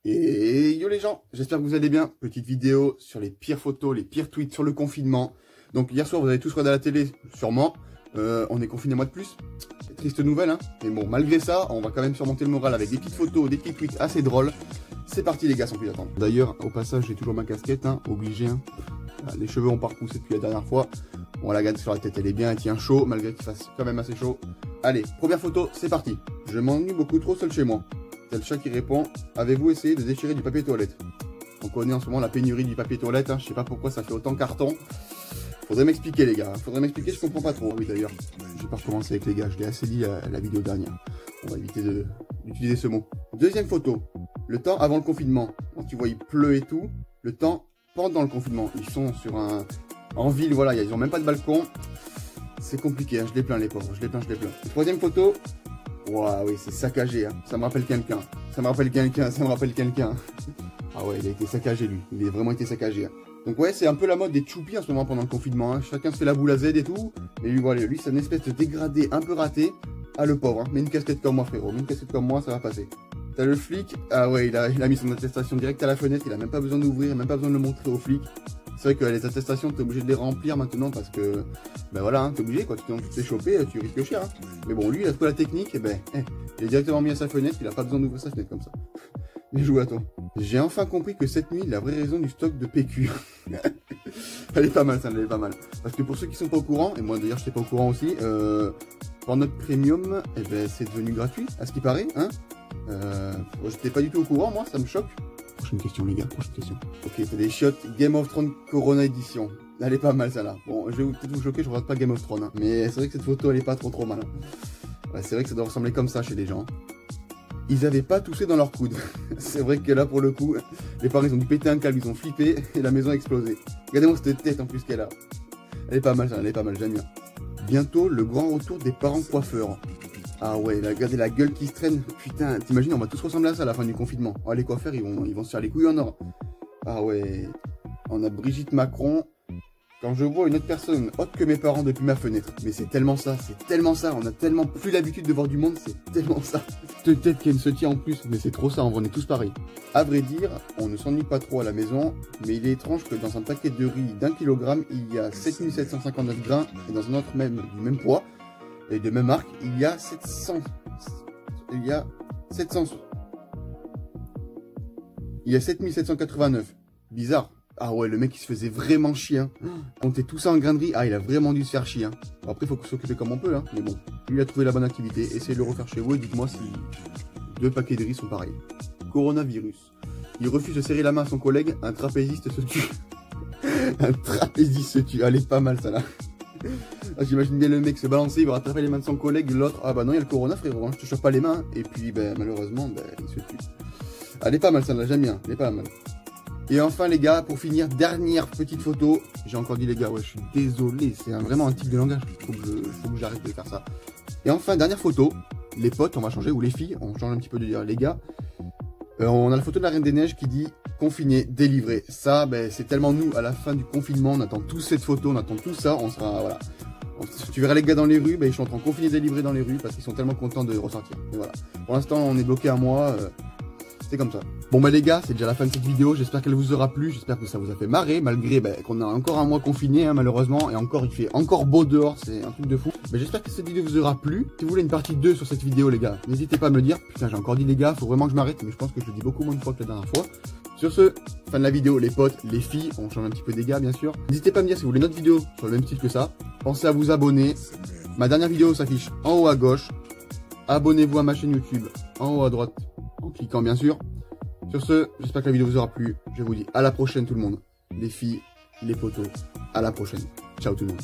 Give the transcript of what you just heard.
Et yo les gens, j'espère que vous allez bien. Petite vidéo sur les pires photos, les pires tweets sur le confinement. Donc hier soir vous avez tous regardé la télé, sûrement. On est confiné un mois de plus. Triste nouvelle, hein. Mais bon, malgré ça, on va quand même surmonter le moral avec des petites photos, des petits tweets assez drôles. C'est parti les gars, sans plus attendre. D'ailleurs, au passage, j'ai toujours ma casquette, hein, obligé. Hein. Les cheveux ont pas repoussé depuis la dernière fois. Bon, la gagne sur la tête, elle est bien, elle tient chaud, malgré qu'il fasse quand même assez chaud. Allez, première photo, c'est parti. Je m'ennuie beaucoup trop seul chez moi. C'est le chat qui répond. Avez-vous essayé de déchirer du papier toilette? On connaît en ce moment la pénurie du papier toilette, hein. Je sais pas pourquoi ça fait autant de carton. Faudrait m'expliquer les gars, faudrait m'expliquer, je comprends pas trop. Oui d'ailleurs, je vais pas recommencer avec les gars, je l'ai assez dit la vidéo dernière. On va éviter d'utiliser ce mot. Deuxième photo, le temps avant le confinement. Quand tu vois il pleut et tout, le temps pendant le confinement. Ils sont sur en ville, voilà, ils ont même pas de balcon. C'est compliqué, hein. Je les plains les pauvres, je les plains. Troisième photo, waouh oui c'est saccagé, hein. Ça me rappelle quelqu'un. Ah ouais, il a été saccagé lui, il a vraiment été saccagé. Hein. Donc ouais, c'est un peu la mode des choupies en ce moment pendant le confinement, hein. Chacun se fait la boule à Z et tout. Mais lui, voilà, lui c'est une espèce de dégradé un peu raté. Ah le pauvre, hein. Mets une casquette comme moi frérot, mets une casquette comme moi, ça va passer. T'as le flic, ah ouais, il a mis son attestation direct à la fenêtre, il a même pas besoin d'ouvrir, même pas besoin de le montrer au flic. C'est vrai que les attestations, t'es obligé de les remplir maintenant parce que, ben voilà, hein, t'es obligé quoi, sinon tu te fais choper, tu risques cher. Hein. Mais bon, lui il a trouvé la technique, et ben, il est directement mis à sa fenêtre, il a pas besoin d'ouvrir sa fenêtre comme ça. Mais joue à toi. J'ai enfin compris que cette nuit, la vraie raison du stock de PQ. Elle est pas mal, ça, elle est pas mal. Parce que pour ceux qui sont pas au courant, et moi d'ailleurs j'étais pas au courant aussi, pour notre premium, eh ben, c'est devenu gratuit, à ce qui paraît, hein. J'étais pas du tout au courant, moi, ça me choque. Prochaine question les gars, prochaine question. Ok, c'est des shots Game of Thrones Corona Edition. Elle est pas mal ça là. Bon, je vais peut-être vous choquer, je regarde pas Game of Thrones, hein. Mais c'est vrai que cette photo elle est pas trop mal. Hein. Ouais, c'est vrai que ça doit ressembler comme ça chez les gens. Ils avaient pas toussé dans leur coude. C'est vrai que là pour le coup, les parents ils ont dû péter un câble, ils ont flippé et la maison a explosé. Regardez-moi cette tête en plus qu'elle a. Elle est pas mal ça, elle est pas mal, j'aime bien. Bientôt le grand retour des parents coiffeurs. Ah ouais, regardez la gueule qui se traîne. Putain, t'imagines, on va tous ressembler à ça à la fin du confinement. Oh, les coiffeurs, ils vont se faire les couilles en or. Ah ouais, on a Brigitte Macron. Quand je vois une autre personne autre que mes parents depuis ma fenêtre, mais c'est tellement ça, on a tellement plus l'habitude de voir du monde, c'est tellement ça. Cette tête qu'elle se tient en plus, mais c'est trop ça, on est tous pareils. À vrai dire, on ne s'ennuie pas trop à la maison, mais il est étrange que dans un paquet de riz d'1 kg, il y a 7759 grains, et dans un autre même du même poids, et de même marque, il y a 7789. Bizarre. Ah ouais, le mec il se faisait vraiment chier. Hein. Compter tout ça en grain de riz, ah il a vraiment dû se faire chier. Hein. Bon, après il faut s'occuper comme on peut, hein. Mais bon, lui il a trouvé la bonne activité. Essayez de le refaire chez vous et dites-moi si 2 paquets de riz sont pareils. Coronavirus. Il refuse de serrer la main à son collègue, un trapéziste se tue. Un trapéziste se tue, elle est pas mal ça là. Ah, j'imagine bien le mec se balancer, il va rattraper les mains de son collègue, l'autre, ah bah non il y a le corona frérot, hein, je te chope pas les mains. Et puis ben malheureusement, ben, il se tue. Elle est pas mal ça là, j'aime bien, elle est pas mal. Et enfin les gars, pour finir, dernière petite photo. J'ai encore dit les gars, ouais je suis désolé, c'est vraiment un type de langage, faut que j'arrête de faire ça. Et enfin, dernière photo, les potes, on va changer, ou les filles, on change un petit peu de dire les gars. On a la photo de la Reine des Neiges qui dit confiné, délivré. Ça, ben, c'est tellement nous, à la fin du confinement, on attend tous cette photo, on attend tout ça, on sera, voilà. Tu verras les gars dans les rues, ben, ils sont en train de confiner, délivré dans les rues parce qu'ils sont tellement contents de ressortir. Et voilà. Pour l'instant, on est bloqué à mois. C'est comme ça. Bon bah les gars, c'est déjà la fin de cette vidéo, j'espère qu'elle vous aura plu, j'espère que ça vous a fait marrer, malgré qu'on a encore un mois confiné hein, malheureusement, et encore il fait encore beau dehors, c'est un truc de fou. Mais j'espère que cette vidéo vous aura plu. Si vous voulez une partie 2 sur cette vidéo les gars, n'hésitez pas à me le dire. Putain j'ai encore dit les gars, faut vraiment que je m'arrête, mais je pense que je le dis beaucoup moins de fois que la dernière fois. Sur ce, fin de la vidéo, les potes, les filles, on change un petit peu des gars bien sûr. N'hésitez pas à me dire si vous voulez une autre vidéo sur le même style que ça. Pensez à vous abonner. Ma dernière vidéo s'affiche en haut à gauche. Abonnez-vous à ma chaîne YouTube en haut à droite, en cliquant bien sûr. Sur ce, j'espère que la vidéo vous aura plu. Je vous dis à la prochaine tout le monde. Les filles, les potos, à la prochaine. Ciao tout le monde.